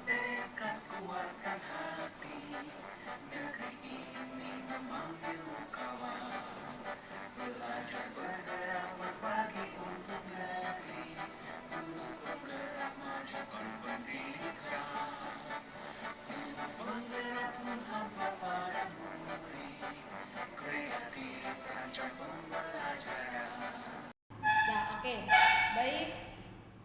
Tekad kuatkan hati, negeri ini memanggil kawan. Belajar bergerak berbagi untuk negeri, untuk bergerak majukan pendidikan. Penggerak menghampa pada muri, kreatif rancang pembelajaran. Nah, oke. Baik.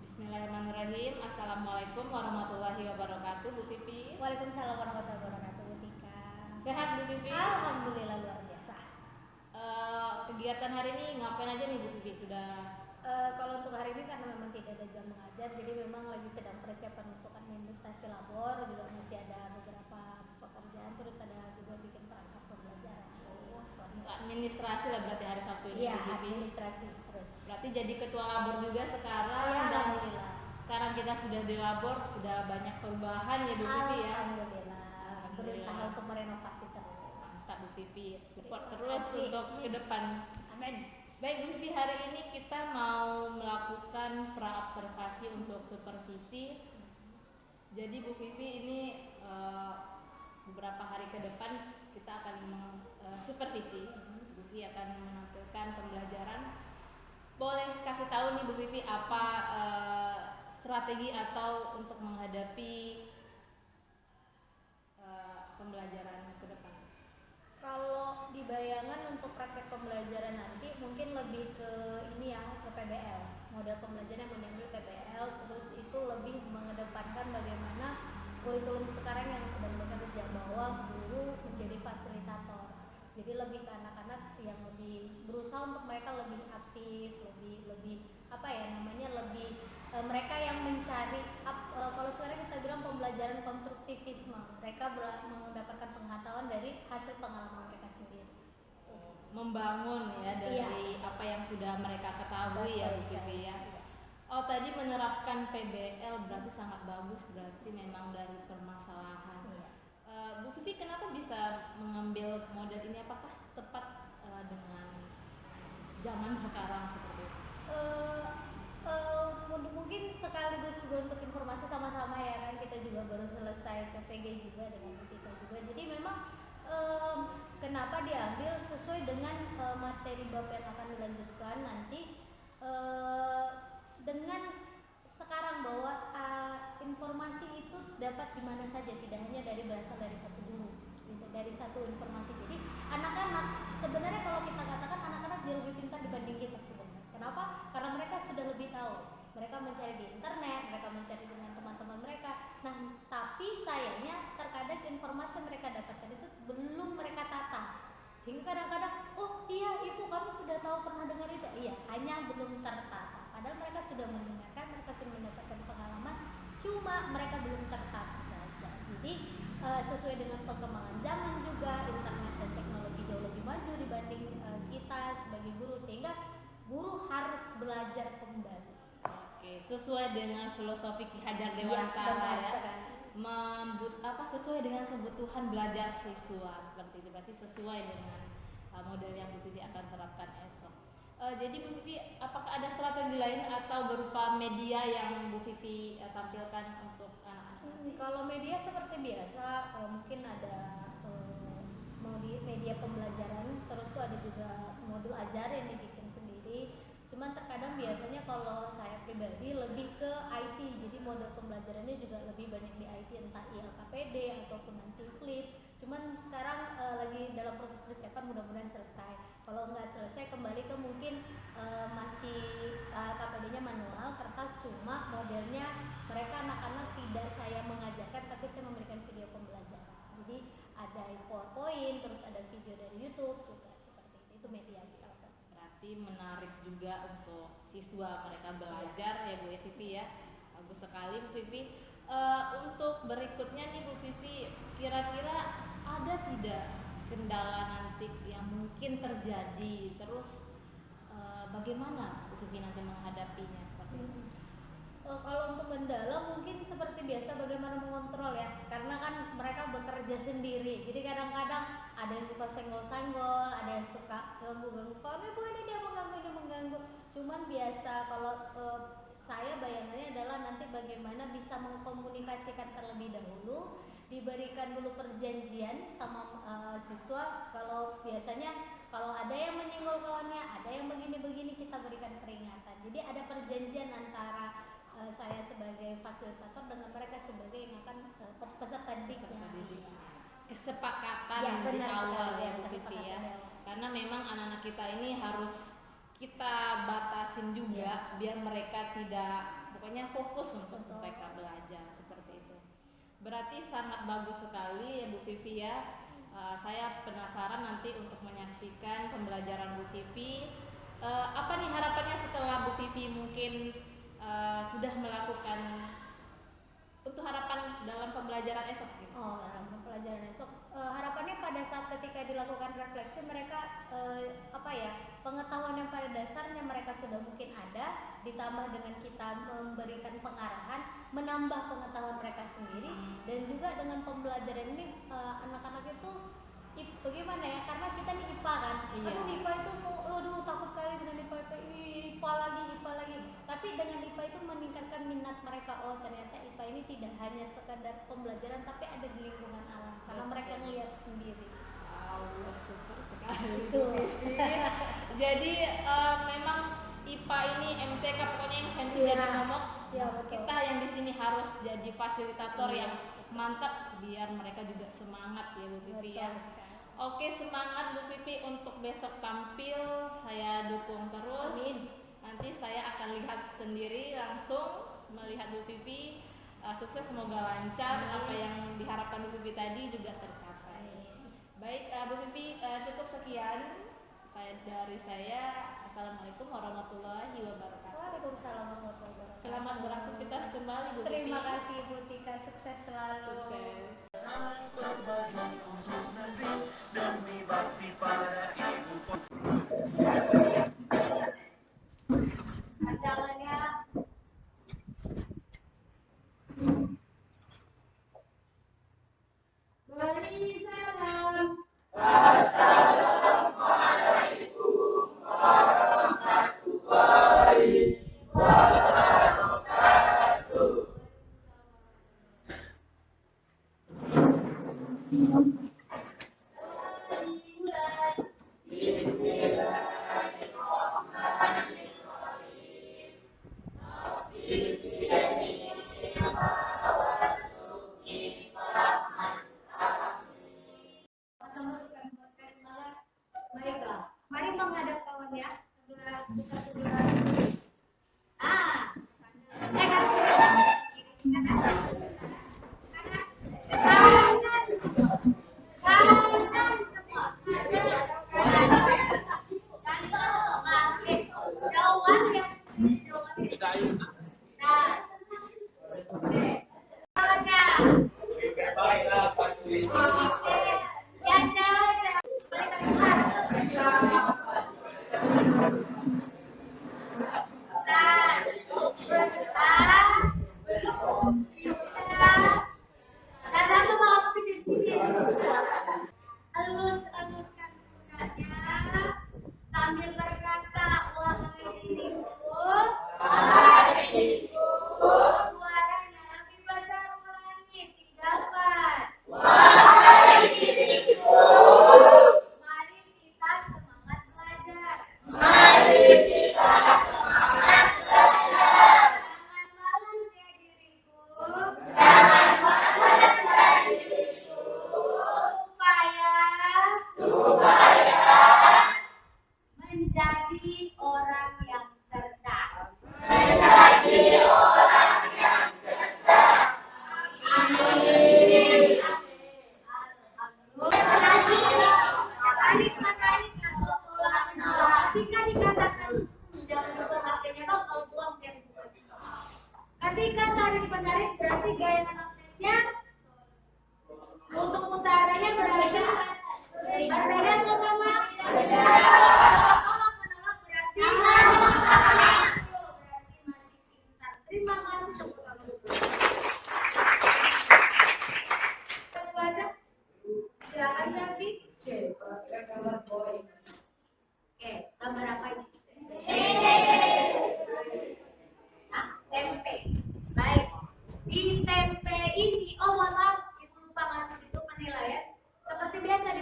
Bismillahirrahmanirrahim. Assalamualaikum warahmatullahi wabarakatuh, Bu Vivi. Waalaikumsalam warahmatullahi wabarakatuh, Bu Tika. Sehat, Bu Vivi? Alhamdulillah luar biasa. Kegiatan hari ini ngapain aja nih, Bu Vivi? Kalau untuk hari ini karena memang tidak ada jam mengajar, jadi memang lagi sedang persiapan untuk administrasi labor, juga masih ada beberapa pekerjaan, terus ada juga bikin perangkat pembelajaran. Proses administrasi lah berarti hari Sabtu ini, Iya, Bu Vivi. administrasi terus. Berarti jadi ketua labor juga sekarang. Ya, dan alhamdulillah. sekarang kita sudah di labor, sudah banyak perubahan ya, Bu Vivi ya. Alhamdulillah. Berusaha untuk merenovasi terus. Mantap, Bu Vivi. Support Terima terus kasih. untuk ke depan. Amin. Baik, Bu Vivi, hari ini kita mau melakukan pra-observasi untuk supervisi. Jadi Bu Vivi ini beberapa hari ke depan kita akan supervisi. Bu Vivi akan menampilkan pembelajaran. Boleh kasih tahu nih Bu Vivi apa strategi atau untuk menghadapi pembelajaran ke depan? Kalau di bayangan untuk praktek pembelajaran nanti mungkin lebih ke ini ya, ke PBL, model pembelajaran yang mengambil PBL, terus itu lebih mengedepankan bagaimana kurikulum sekarang yang sedang bekerja bahwa guru menjadi fasilitator. Jadi lebih ke anak-anak yang lebih berusaha untuk mereka lebih aktif, lebih apa ya namanya, lebih mereka yang mencari kalau sekarang kita bilang pembelajaran konstruktivisme, mereka mendapatkan pengetahuan dari hasil pengalaman mereka sendiri. Terus Membangun ya dari apa yang sudah mereka ketahui ya Bu Vivi ya. Oh, tadi menerapkan PBL berarti sangat bagus, berarti memang dari permasalahan. Bu Vivi kenapa bisa mengambil model ini? Apakah tepat dengan zaman sekarang seperti itu? Mungkin sekaligus juga untuk informasi sama-sama ya kan, kita juga baru selesai PPG juga dengan Butika juga. Jadi memang kenapa diambil sesuai dengan materi bab yang akan dilanjutkan nanti, dengan sekarang bahwa informasi itu dapat di mana saja, tidak hanya berasal dari satu guru, gitu, dari satu informasi. Jadi anak-anak sebenarnya kalau kita katakan anak-anak jauh lebih pintar dibanding kita sebenarnya. Kenapa? Karena mereka sudah lebih tahu. Mereka mencari di internet, mereka mencari dengan teman-teman mereka. Nah, tapi sayangnya terkadang informasi yang mereka dapatkan itu belum mereka tata. Sehingga kadang-kadang, oh iya ibu kamu sudah tahu, pernah dengar itu. Iya, hanya belum tertata. Padahal mereka sudah mendengarkan, mereka sudah mendapatkan pengalaman, cuma mereka belum tertata saja. Jadi sesuai dengan perkembangan zaman juga, internet dan teknologi jauh lebih maju dibanding kita sebagai guru, sehingga guru harus belajar kembali. Oke, sesuai dengan filosofi Ki Hajar Dewantara ya. Sesuai dengan kebutuhan belajar siswa seperti itu. Berarti sesuai dengan model yang Bu Vivi akan terapkan esok. Jadi Bu Vivi, apakah ada strategi lain atau berupa media yang Bu Vivi tampilkan untuk anak-anak? Kalau media seperti biasa, mungkin ada media pembelajaran, terus tuh ada juga modul ajar yang dibikin sendiri. Cuman terkadang biasanya kalau saya pribadi lebih ke IT, jadi model pembelajarannya juga lebih banyak di IT, entah ILKPD ataupun nanti Flip. Cuman sekarang lagi dalam proses persiapan, mudah-mudahan selesai. Kalau nggak selesai kembali ke mungkin masih KPD-nya manual, kertas, cuma modelnya mereka anak-anak tidak saya mengajarkan, tapi saya memberikan video pembelajaran. Jadi ada PowerPoint, terus ada video dari YouTube juga seperti itu media salah satu. Berarti menarik juga untuk siswa mereka belajar ya Bu Vivi ya. Bagus sekali Bu Vivi. Untuk berikutnya nih Bu Vivi, kira-kira ada tidak kendala nanti yang mungkin terjadi, terus bagaimana Bu Vivi nanti menghadapinya seperti itu? Kalau untuk kendala mungkin seperti biasa, bagaimana mengontrol ya, karena kan mereka bekerja sendiri, jadi kadang-kadang ada yang suka senggol-senggol, ada yang suka ganggu-ganggu. Kami bu ini dia mengganggu. Cuman biasa kalau saya bayangannya adalah nanti bagaimana bisa mengkomunikasikan terlebih dahulu, diberikan dulu perjanjian sama siswa. Kalau biasanya kalau ada yang menyinggol kawannya, ada yang begini-begini, kita berikan peringatan. Jadi ada perjanjian antara saya sebagai fasilitator dengan mereka sebagai yang akan peserta didiknya. Kesepakatan Ya, di benar awal sekali, ya ya, Bu Vivi kesepakatan ya. di awal. Karena memang anak-anak kita ini harus kita batasin juga biar mereka tidak pokoknya fokus untuk Betul. mereka belajar seperti itu. Berarti sangat bagus sekali ya Bu Vivi ya. Saya penasaran nanti untuk menyaksikan pembelajaran Bu Vivi. Apa nih harapannya setelah Bu Vivi mungkin sudah melakukan untuk harapan dalam pembelajaran esok gitu? Dalam pembelajaran esok harapannya pada saat ketika dilakukan refleksi mereka pengetahuan yang pada dasarnya mereka sudah mungkin ada, ditambah dengan kita memberikan pengarahan, menambah pengetahuan mereka sendiri, dan juga dengan pembelajaran ini anak-anak itu bagaimana ya, karena kita nih IPA kan, Iya. aduh IPA itu takut kali dengan IPA lagi, tapi dengan IPA itu meningkatkan minat mereka. Oh ternyata IPA ini tidak hanya sekadar pembelajaran tapi ada di lingkungan alam, karena mereka melihat sendiri. Allah super sekali Itu. Bu Vivi. Jadi memang IPA ini MTK pokoknya yang senti Iya. jadi momok. Iya, betul. Kita yang di sini harus jadi fasilitator Iya. yang mantap biar mereka juga semangat ya Bu Vivi ya. Betul sekali. Oke, semangat Bu Vivi untuk besok tampil. Saya dukung terus. Amin. Nanti saya akan lihat sendiri langsung melihat Bu Vivi. Sukses, semoga lancar. Amin. Apa yang diharapkan Bu Vivi tadi juga tercapai. Baik, Bu Vivi, cukup sekian dari saya. Assalamualaikum warahmatullahi wabarakatuh. Waalaikumsalam warahmatullahi wabarakatuh. Selamat beraktivitas kembali Bu Vivi. Terima kasih Bu Tika, sukses selalu. Sukses. berbagi untuk negeri demi bakti pada ibu. Pandangannya beri salam. Baiklah, mari menghadap kawan ya. Sebelah.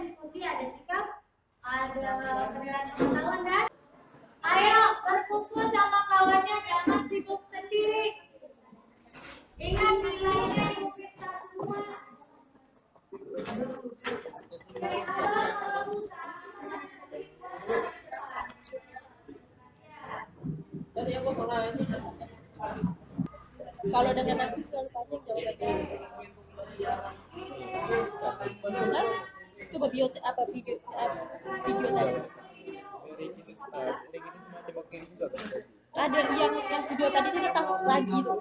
diskusi, ada sikap, ada penilaian pengetahuan dan ayo berkumpul sama kawannya, jangan sibuk sendiri. Ingat nilainya ibu periksa semua. Dari awal kalau susah, Tadi yang kosong aja. Kalau dengan aku selalu panjang jawabannya. Benar? Coba video tadi. Ada yang video tadi itu tentang lagi tuh.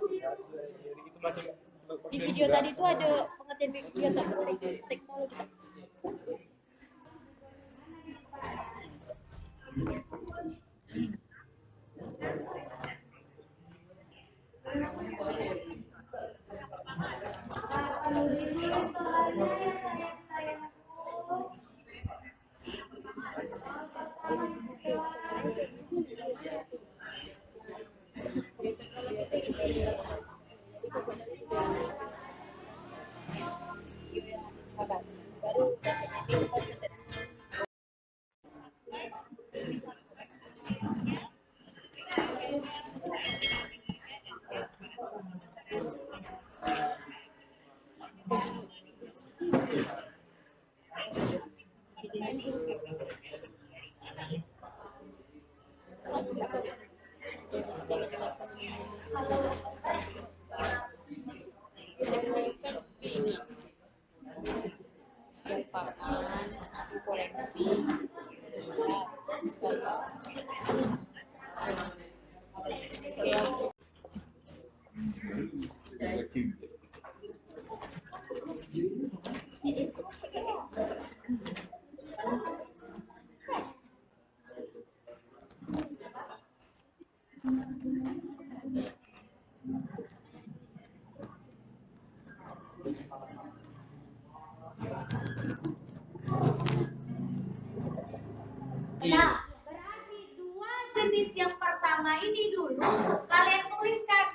Di video tadi tuh ada pengertian video tentang teknologi. Pangan, koleksi, Nah, berarti dua jenis yang pertama ini dulu kalian tuliskan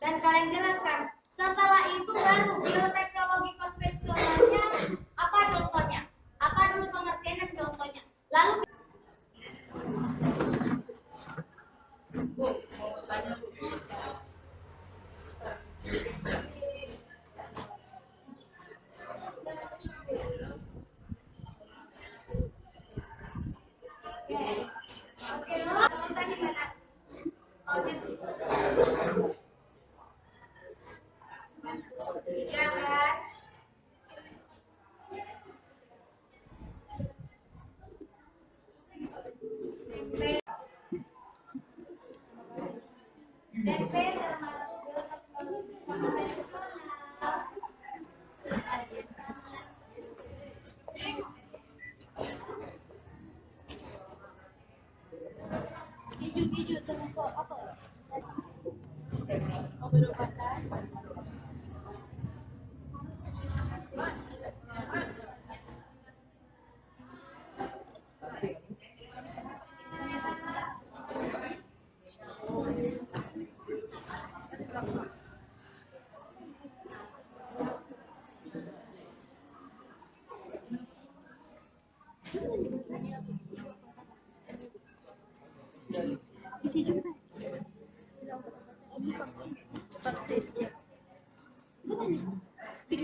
dan kalian jelaskan. Setelah itu baru bioteknologi konvensionalnya apa contohnya? Apa dulu pengertian dan contohnya? Lalu DP termasuk bioteknologi konvensional. Hijau termasuk apa? Obat-obatan.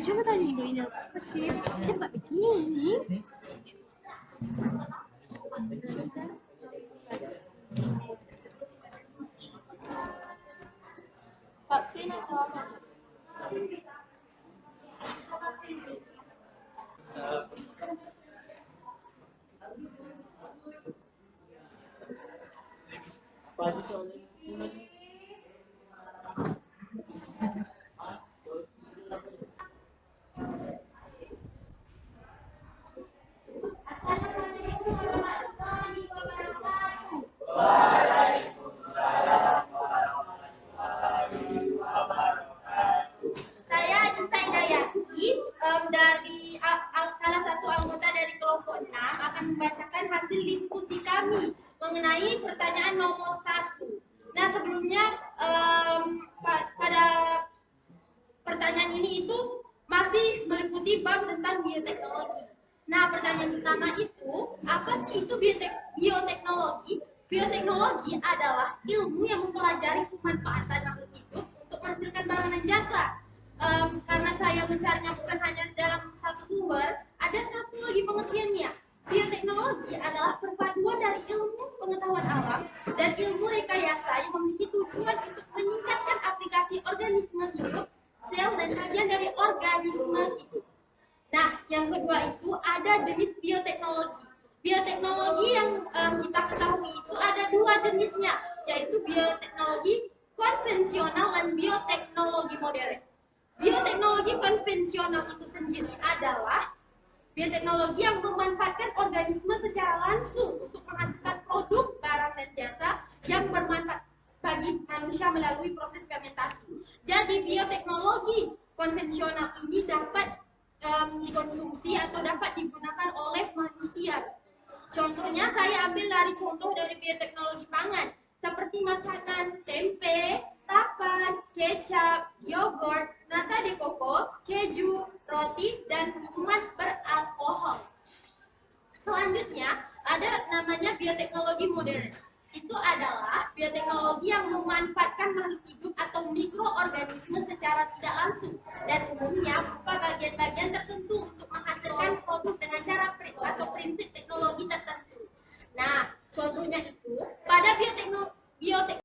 Coba tanya ibu ini cepat begini. Vaksin atau apa? Assalamualaikum warahmatullahi wabarakatuh. Saya Anissa Hidayati dari salah satu anggota dari kelompok 6 akan membacakan hasil diskusi kami mengenai pertanyaan nomor 1. Nah, sebelumnya pada pertanyaan ini itu masih meliputi bab tentang bioteknologi. Nah, pertanyaan pertama itu, apa sih itu bioteknologi? Bioteknologi adalah ilmu yang mempelajari pemanfaatan makhluk hidup untuk menghasilkan barang dan jasa. Karena saya mencarinya bukan hanya dalam satu sumber, ada satu lagi pengertiannya. Bioteknologi adalah perpaduan dari ilmu pengetahuan alam dan ilmu rekayasa yang memiliki tujuan untuk meningkatkan aplikasi organisme hidup, sel, dan bagian dari organisme hidup. Nah, yang kedua itu ada jenis bioteknologi. Bioteknologi yang kita ketahui itu ada dua jenisnya, yaitu bioteknologi konvensional dan bioteknologi modern. Bioteknologi konvensional itu sendiri adalah bioteknologi yang memanfaatkan organisme secara langsung untuk menghasilkan produk, barang, dan jasa yang bermanfaat bagi manusia melalui proses fermentasi. Jadi bioteknologi konvensional ini dapat dikonsumsi atau dapat digunakan oleh manusia. Contohnya saya ambil dari contoh dari bioteknologi pangan seperti makanan tempe, tapan, kecap, yogurt, nata de coco, keju, roti, dan minuman beralkohol. Selanjutnya ada namanya bioteknologi modern. Itu adalah bioteknologi yang memanfaatkan makhluk hidup atau mikroorganisme secara tidak langsung dan umumnya berupa bagian-bagian tertentu untuk menghasilkan produk dengan cara atau prinsip teknologi tertentu. Nah, contohnya itu pada bioteknologi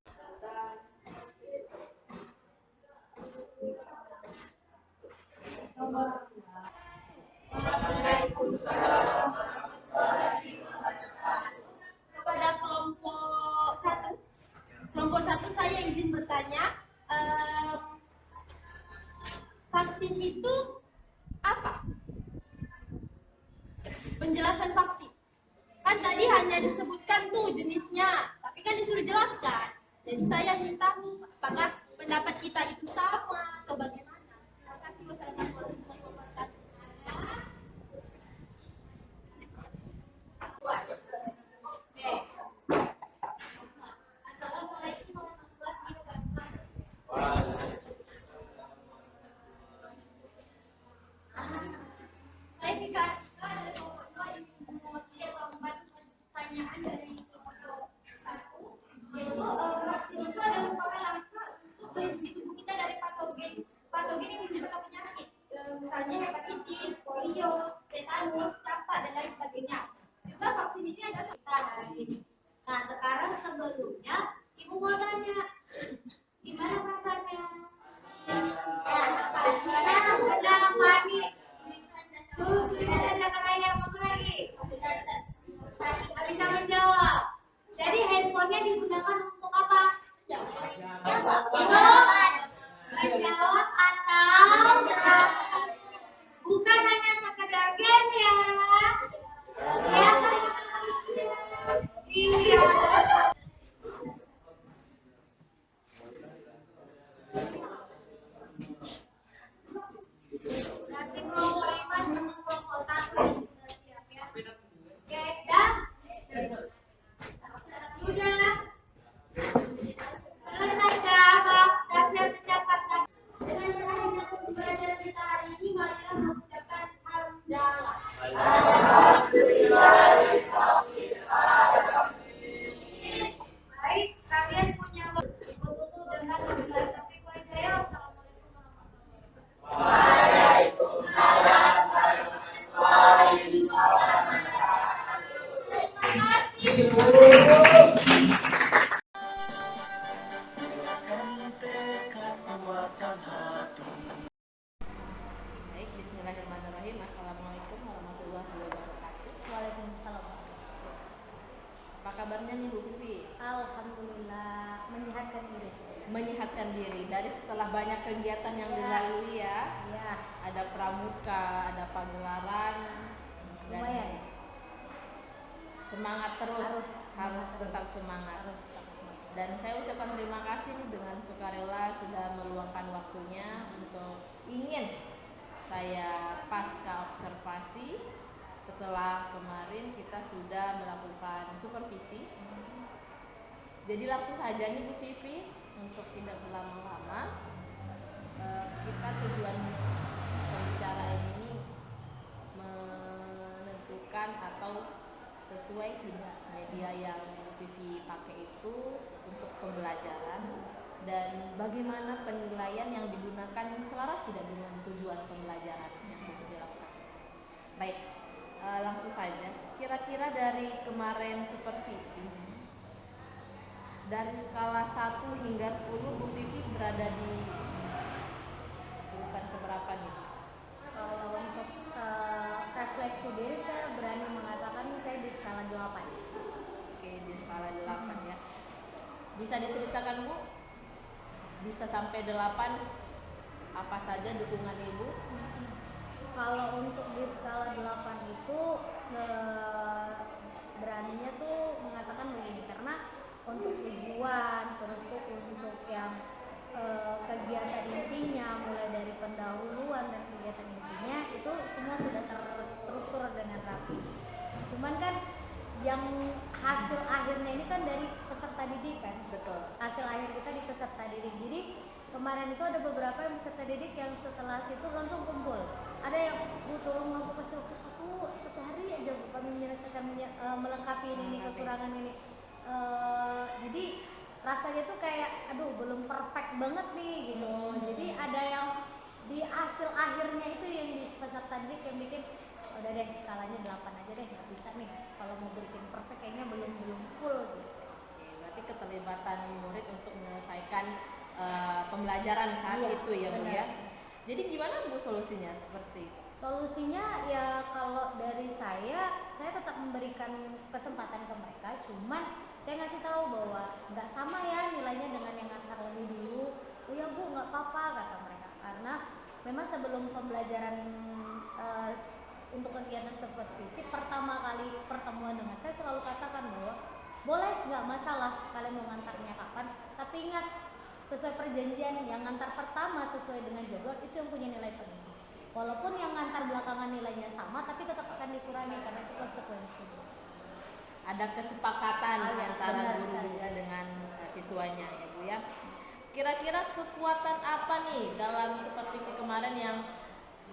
kepada kelompok satu. Kelompok satu saya izin bertanya, vaksin itu apa? Penjelasan vaksin. Kan tadi hanya disebutkan tuh jenisnya, tapi kan disuruh jelaskan. Jadi saya ingin tahu apakah pendapat kita itu sama atau bagaimana. Terima kasih. Wassalamualaikum warahmatullahi wabarakatuh. Assalamualaikum warahmatullahi wabarakatuh. Saya juga ada kelompok dua yang mewakili atau membantu pertanyaan dari kelompok satu, yaitu vaksin itu adalah merupakan langkah untuk melindungi tubuh kita dari patogen yang menyebabkan penyakit, misalnya hepatitis, polio, tetanus, campak, dan lain sebagainya. Juga vaksin ini adalah kita hari ini. Nah, sekarang sebelumnya ibu mau tanya, gimana perasaannya? Sedang panik. Tuh, tidak ada kata apa lagi. Nggak bisa menjawab. Jadi handphonenya digunakan untuk apa? Menjawab atau bukan hanya sekedar game ya? Ya. Iya. Nanti kelompok 5 sama kelompok 1 sudah siap ya. Oke, dah. Sudah. Selesai jawab. Dah siap ucapkan saja. Dengan berakhirnya pembelajaran kita hari ini, marilah mengucapkan hamdalah. Baik, kalian punya waktu tutup dengan memulai topik wajah ya. Wassalamualaikum warahmatullahi tekad kuatkan hati. Baik, bismillahirrahmanirrahim. Assalamualaikum warahmatullahi wabarakatuh. Waalaikumsalam. Apa kabarnya nih Bu Vivi? Alhamdulillah, menyehatkan diri saya. Menyehatkan diri dari setelah banyak kegiatan yang dilalui ya. Ya, Ada pramuka, ada pagelaran, dan lumayan. semangat terus, harus Terus. tetap semangat. Harus tetap semangat. Dan saya ucapkan terima kasih nih dengan sukarela sudah meluangkan waktunya untuk ingin saya pasca observasi setelah kemarin kita sudah melakukan supervisi. Jadi langsung saja nih Bu Vivi, untuk tidak berlama-lama, kita tujuan pembicaraan ini sesuai tidak media yang Bu Vivi pakai itu untuk pembelajaran, dan bagaimana penilaian yang digunakan selaras tidak dengan tujuan pembelajaran yang Bu Vivi lakukan. Baik, langsung saja. Kira-kira dari kemarin supervisi, dari skala 1 hingga 10 Bu Vivi berada di urutan keberapa nih? Kalau untuk refleksi diri, saya berani mengatakan saya di skala 8. Oke, di skala 8 ya. Bisa diceritakan Bu? Bisa sampai 8 apa saja dukungan Ibu? Kalau untuk di skala 8 itu beraninya tuh mengatakan begini, karena untuk tujuan, terus tuh untuk yang kegiatan intinya, mulai dari pendahuluan dan kegiatan intinya itu semua sudah terstruktur dengan rapi. Cuman kan yang hasil akhirnya ini kan dari peserta didik kan. Betul. Hasil akhir kita di peserta didik. Jadi kemarin itu ada beberapa yang peserta didik yang setelah situ langsung kumpul. Ada yang tolong aku kasih waktu satu hari aja Bu, kami menyelesaikan melengkapi ini kekurangan ini. Jadi rasanya tuh kayak aduh belum perfect banget nih gitu. Jadi ada yang di hasil akhirnya itu yang di peserta didik yang bikin udah deh skalanya 8 aja deh, nggak bisa nih kalau mau bikin perfect kayaknya belum full gitu. Oke, berarti keterlibatan murid untuk menyelesaikan pembelajaran saat itu ya Bu ya. Jadi gimana Bu solusinya seperti itu? Solusinya ya kalau dari saya tetap memberikan kesempatan ke mereka, cuman saya ngasih tahu bahwa nggak sama ya nilainya dengan yang antar lebih dulu. Oh ya Bu, nggak apa-apa kata mereka, karena memang sebelum pembelajaran untuk kegiatan supervisi pertama kali pertemuan dengan saya selalu katakan bahwa boleh nggak masalah kalian mau ngantarnya kapan, tapi ingat sesuai perjanjian yang ngantar pertama sesuai dengan jadwal itu yang punya nilai penuh. Walaupun yang ngantar belakangan nilainya sama, tapi tetap akan dikurangi karena itu konsekuensi. Ada kesepakatan antara benar guru sekali. juga dengan siswanya ya Bu ya. Kira-kira kekuatan apa nih dalam supervisi kemarin yang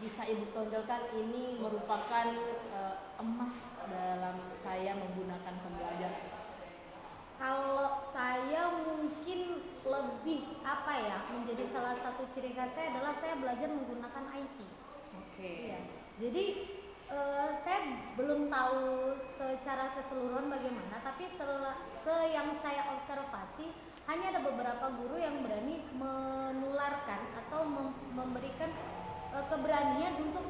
bisa Ibu tonjolkan ini merupakan emas dalam saya menggunakan pembelajaran? Kalau saya mungkin lebih menjadi salah satu ciri khas saya adalah saya belajar menggunakan IT. Oke. Iya. Jadi saya belum tahu secara keseluruhan bagaimana, tapi yang saya observasi hanya ada beberapa guru yang berani menularkan atau memberikan keberanian untuk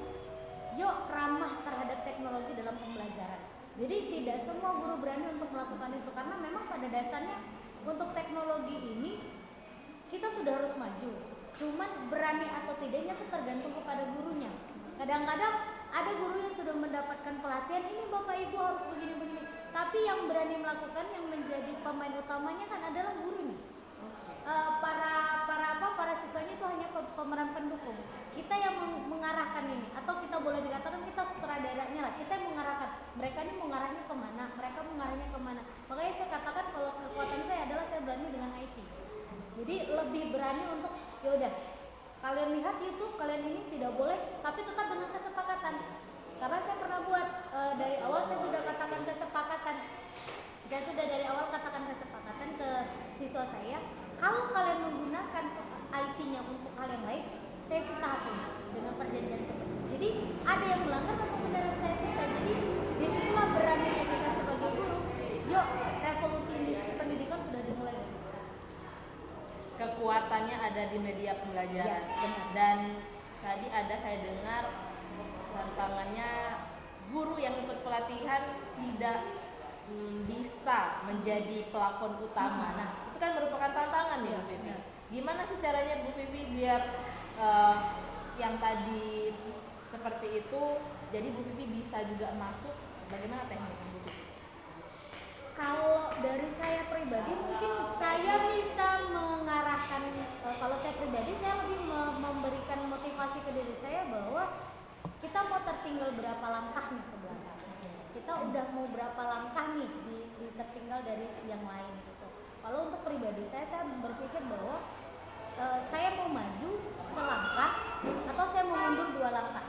yuk ramah terhadap teknologi dalam pembelajaran. Jadi tidak semua guru berani untuk melakukan itu, karena memang pada dasarnya untuk teknologi ini kita sudah harus maju. Cuman berani atau tidaknya itu tergantung kepada gurunya. Kadang-kadang ada guru yang sudah mendapatkan pelatihan ini Bapak Ibu harus begini-begini, tapi yang berani melakukan yang menjadi pemain utamanya kan adalah gurunya. Para siswanya itu hanya pemeran pendukung. Kita yang mengarahkan ini, atau kita boleh dikatakan kita sutradaranya lah. Kita yang mengarahkan. Mereka ini mengarahnya kemana? Mereka mengarahnya kemana? Makanya saya katakan kalau kekuatan saya adalah saya berani dengan IT. Jadi lebih berani untuk yaudah kalian lihat YouTube, kalian ini tidak boleh, tapi tetap dengan kesepakatan. Karena saya pernah buat dari awal saya sudah katakan kesepakatan. Saya sudah dari awal katakan kesepakatan ke siswa saya. Kalau kalian menggunakan IT-nya untuk hal yang lain, saya sita HP dengan perjanjian seperti itu. Jadi ada yang melanggar atau beneran saya sita. Jadi disitulah beraninya kita sebagai guru. Yuk, revolusi industri pendidikan sudah dimulai dari sekarang. Kekuatannya ada di media pembelajaran. Ya, benar. Dan tadi saya dengar tantangannya guru yang ikut pelatihan tidak bisa menjadi pelakon utama. Nah, itu kan merupakan tantangan nih Bu Vivi. Gimana sih caranya Bu Vivi biar yang tadi seperti itu, jadi Bu Vivi bisa juga masuk? Bagaimana tekniknya Bu Vivi? Kalau dari saya pribadi mungkin saya bisa mengarahkan, kalau saya pribadi saya lebih memberikan motivasi ke diri saya bahwa kita mau tertinggal berapa langkah nih ke belakang. Kita udah mau berapa langkah nih di tertinggal dari yang lain gitu. Kalau untuk pribadi saya berpikir bahwa saya mau maju selangkah atau saya mau mundur 2 langkah.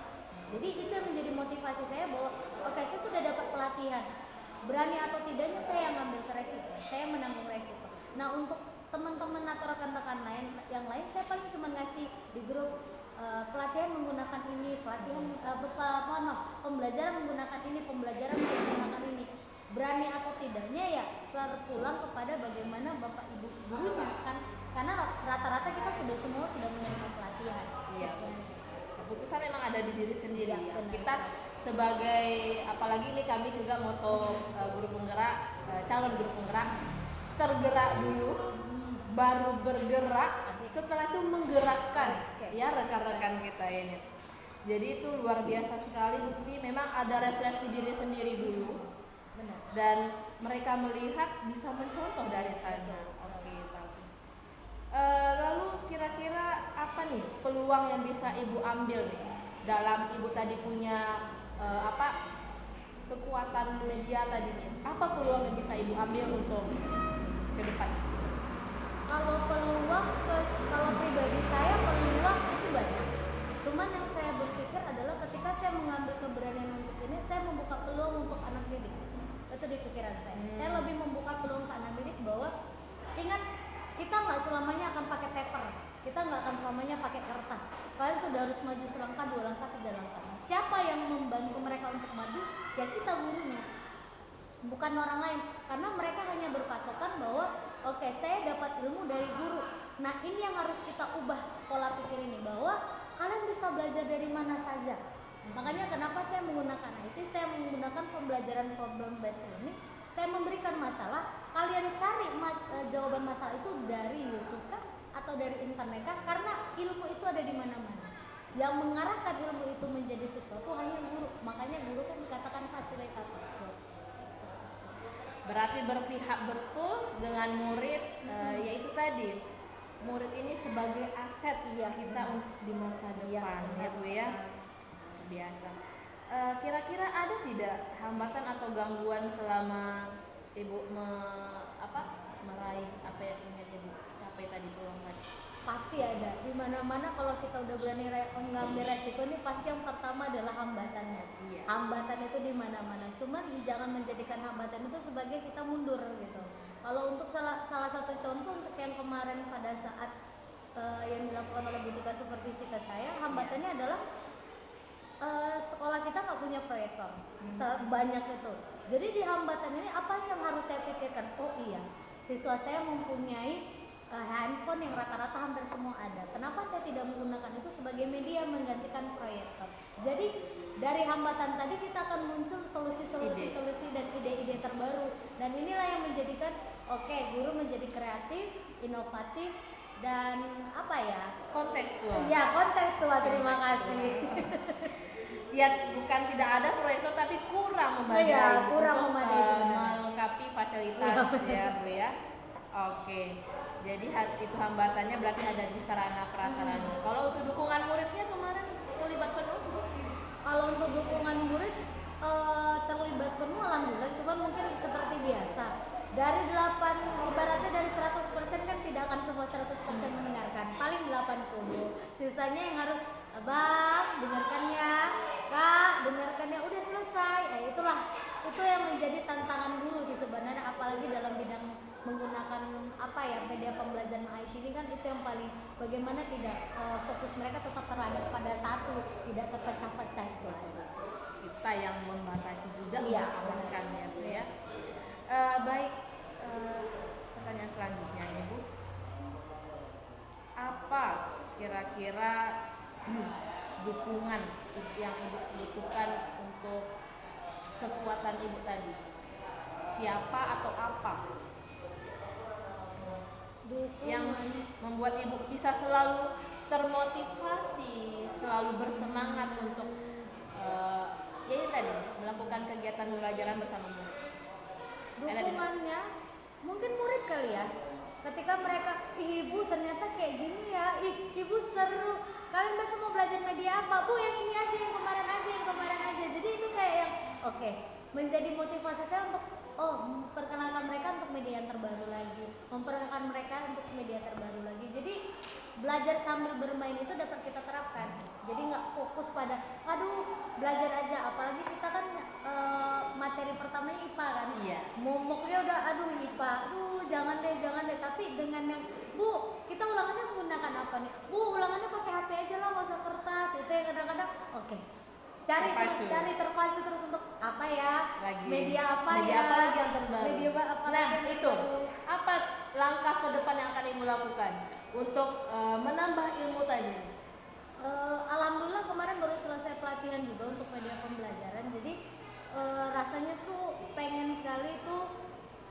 Jadi itu yang menjadi motivasi saya bahwa oke, saya sudah dapat pelatihan. berani atau tidaknya saya yang ngambil ke resiko, saya menanggung resiko. Nah untuk teman-teman atau rekan-rekan lain yang lain, saya paling cuma ngasih di grup pelatihan menggunakan ini, pembelajaran menggunakan ini, pembelajaran menggunakan ini. Berani atau tidaknya ya terpulang kepada bagaimana bapak ibu gurunya kan, karena rata-rata kita semua sudah menerima pelatihan. Iya. Sebenarnya. Keputusan memang ada di diri sendiri Iya, ya. benar Kita sebagai, apalagi ini kami juga moto guru penggerak, calon guru penggerak, tergerak dulu baru bergerak, setelah itu menggerakkan. Oke. Ya rekan-rekan kita ini. Jadi itu luar biasa sekali Bu Vivi, memang ada refleksi diri sendiri dulu Benar. dan mereka melihat bisa mencontoh dari sana. Betul. Oke, bagus. Lalu kira-kira apa nih peluang yang bisa Ibu ambil nih dalam Ibu tadi punya kekuatan media tadi nih? Apa peluang yang bisa Ibu ambil untuk ke depan? Kalau kalau pribadi saya peluang itu banyak. Cuman yang saya berpikir adalah ketika saya mengambil keberanian untuk ini, saya membuka peluang untuk anak didik. Itu di pikiran saya. Saya lebih membuka peluang ke anak didik bahwa ingat kita nggak selamanya akan pakai paper, kita nggak akan selamanya pakai kertas. Kalian sudah harus maju selangkah, 2 langkah, 3 langkah. Siapa yang membantu mereka untuk maju? Ya kita gurunya, bukan orang lain. Karena mereka hanya berpatokan bahwa oke, saya dapat ilmu dari guru. Nah ini yang harus kita ubah pola pikir ini, bahwa kalian bisa belajar dari mana saja. Makanya kenapa saya menggunakan IT, saya menggunakan pembelajaran problem based learning. Saya memberikan masalah, kalian cari jawaban masalah itu dari YouTube kah atau dari internet kah? Karena ilmu itu ada di mana-mana. Yang mengarahkan ilmu itu menjadi sesuatu hanya guru. Makanya guru kan dikatakan fasilitator. Berarti berpihak betul dengan murid, yaitu tadi murid ini sebagai aset kita untuk di masa depan, ya Bu ya. Biasa. Kira-kira ada tidak hambatan atau gangguan selama Ibu meraih apa yang ingin Ibu capai tadi peluang tadi? Pasti ada. Di mana-mana kalau kita udah berani mengambil resiko ini, pasti yang pertama adalah hambatannya. Iya. Hambatan itu di mana-mana. Cuman jangan menjadikan hambatan itu sebagai kita mundur gitu. Kalau untuk salah satu contoh untuk yang kemarin pada saat yang dilakukan oleh Butika Supervisi ke saya, hambatannya adalah sekolah kita nggak punya proyektor sebanyak itu. Jadi di hambatan ini apa yang harus saya pikirkan? Oh iya, siswa saya mempunyai handphone yang rata-rata hampir semua ada. Kenapa saya tidak menggunakan itu sebagai media menggantikan proyektor? Jadi dari hambatan tadi kita akan muncul solusi dan ide-ide terbaru. Dan inilah yang menjadikan guru menjadi kreatif, inovatif, dan kontekstual. Ya, kontekstual. Terima kasih. Ya, bukan tidak ada proyektor tapi kurang memadai. Iya, kurang untuk memadai sebenarnya. melengkapi fasilitas ya Bu ya. Oke. Jadi itu hambatannya berarti ada di sarana prasarana. Kalau untuk dukungan muridnya kemarin terlibat penuh? Kalau untuk dukungan murid terlibat penuh alhamdulillah, cuma mungkin seperti biasa. Dari 8, ibaratnya dari 100% kan tidak akan semua 100% mendengarkan. Paling 80. Sisanya yang harus, Abang dengarkan ya, Kak dengarkan ya, udah selesai. Itu yang menjadi tantangan guru sih sebenarnya, apalagi dalam bidang menggunakan media pembelajaran IT ini kan, itu yang paling bagaimana tidak fokus mereka tetap terhadap pada satu, tidak terpecah-pecah, itu aja sih. Kita yang membatasi juga Iya, mengamankannya tuh ya. Baik, pertanyaan selanjutnya nih Bu, apa kira-kira dukungan yang Ibu butuhkan untuk kekuatan Ibu tadi? Siapa atau apa yang membuat Ibu bisa selalu termotivasi, selalu bersemangat untuk ya ini tadi melakukan kegiatan pembelajaran bersama murid? Dukungannya mungkin murid kali ya, ketika mereka, ibu ternyata kayak gini ya, ibu seru, kalian besok mau belajar media apa? Bu yang ini aja, yang kemarin aja. Jadi itu kayak yang menjadi motivasi saya untuk memperkenalkan mereka untuk media yang terbaru lagi, memperkenalkan mereka untuk media terbaru lagi. Jadi belajar sambil bermain itu dapat kita terapkan. Jadi nggak fokus pada belajar aja, apalagi kita kan materi pertamanya IPA kan, Iya. momoknya udah aduh IPA, aduh jangan deh, tapi dengan yang Bu, kita ulangannya menggunakan apa nih? Bu, ulangannya pakai HP aja lah, nggak usah kertas. Itu yang kadang-kadang oke. Terpacu terus untuk apa ya? Lagi. Media apa lagi yang terbaru? Media apa Nah, lagi yang itu. terbaru? Apa langkah ke depan yang akan Ibu lakukan untuk menambah ilmu tadi? Alhamdulillah kemarin baru selesai pelatihan juga untuk media pembelajaran. Jadi rasanya tuh pengen sekali tuh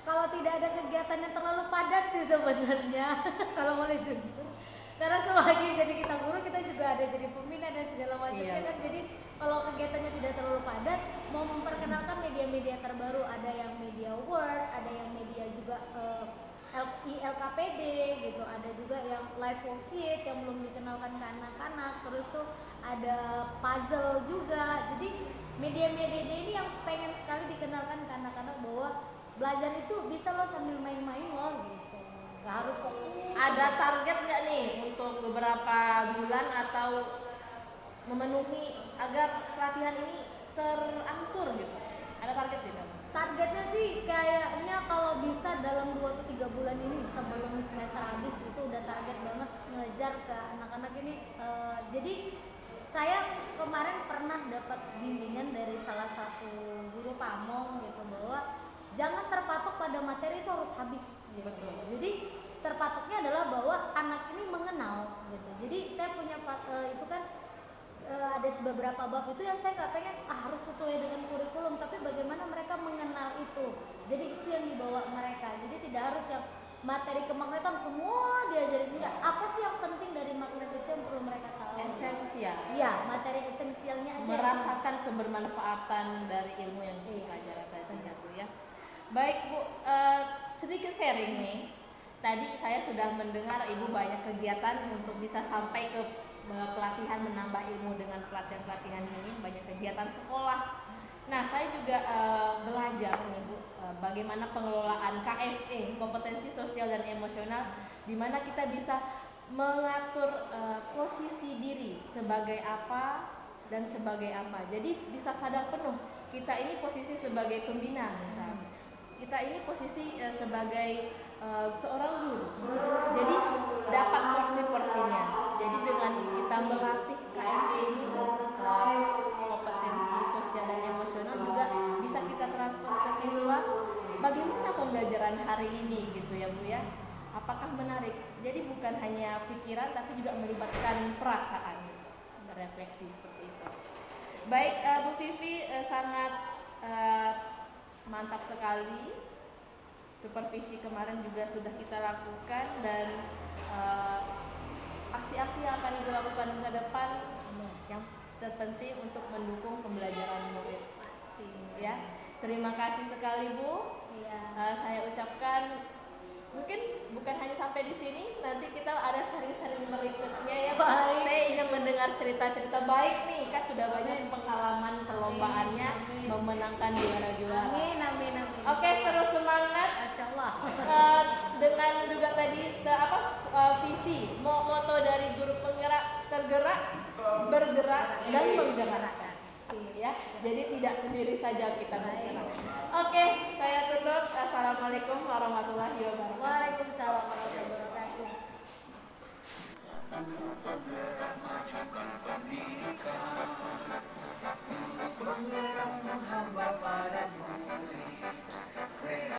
kalau tidak ada kegiatan yang terlalu padat sih sebenarnya. Kalau boleh jujur, karena selagi jadi kita guru, kita juga ada jadi pembina dan segala macamnya Iya. kan. Jadi kalau kegiatannya tidak terlalu padat, mau memperkenalkan media-media terbaru, ada yang media Word, ada yang media juga ILKPD gitu, ada juga yang live worksheet yang belum dikenalkan ke anak-anak, terus tuh ada puzzle juga. Jadi media-media ini yang pengen sekali dikenalkan ke anak-anak bahwa belajar itu bisa loh sambil main-main loh gitu, nggak harus fokus. Ada target nggak nih untuk beberapa bulan atau memenuhi agar pelatihan ini terangsur gitu? Ada target tidak? Targetnya sih kayaknya kalau bisa dalam 2 atau 3 bulan ini sebelum semester habis itu udah target banget ngejar ke anak-anak ini. Jadi saya kemarin pernah dapat bimbingan dari salah satu guru pamong gitu, bahwa jangan terpatok pada materi itu harus habis gitu. Betul. Jadi terpatoknya adalah bahwa anak ini mengenal gitu. Jadi saya punya itu kan ada beberapa bab itu yang saya nggak pengen harus sesuai dengan kurikulum, tapi bagaimana mereka mengenal itu. Jadi itu yang dibawa mereka. Jadi tidak harus yang materi kemagnetan semua diajarin, enggak. Apa sih yang penting dari magnet itu yang perlu mereka tahu? Esensial. Iya, materi esensialnya aja. Merasakan kebermanfaatan dari ilmu yang dipelajari tadi ya Bu ya. Baik Bu, sedikit sharing nih. Tadi saya sudah mendengar Ibu banyak kegiatan untuk bisa sampai ke pelatihan menambah ilmu dengan pelatihan-pelatihan ini, banyak kegiatan sekolah. Nah, saya juga belajar nih Bu, bagaimana pengelolaan KSE, kompetensi sosial dan emosional, di mana kita bisa mengatur posisi diri sebagai apa dan sebagai apa. Jadi bisa sadar penuh kita ini posisi sebagai pembina misalnya, kita ini posisi sebagai seorang guru. Jadi dapat porsi-porsinya. Jadi dengan kita melatih KSE ini kompetensi sosial dan emosional juga bisa kita transfer ke siswa. Bagaimana pembelajaran hari ini gitu ya Bu ya? Apakah menarik? Jadi bukan hanya pikiran tapi juga melibatkan perasaan, refleksi seperti itu. Baik Bu Vivi, sangat mantap sekali. Supervisi kemarin juga sudah kita lakukan dan aksi-aksi yang akan Ibu lakukan ke depan yang terpenting untuk mendukung pembelajaran murid. Pasti. Ya, terima kasih sekali Bu. Iya. Saya ucapkan mungkin bukan hanya sampai di sini, nanti kita ada sharing-sharing berikutnya ya Bu. Baik. Saya ingin mendengar cerita-cerita baik nih, kan sudah banyak pengalaman perlombaannya, memenangkan juara-juara. Amin. Oke, terus semangat. Masya Allah. Dengan juga tadi visi moto dari guru penggerak, tergerak, bergerak dan menggerakkan ya, jadi tidak sendiri saja kita bergerak. Oke, saya tutup. Assalamualaikum warahmatullahi wabarakatuh. Waalaikumsalam.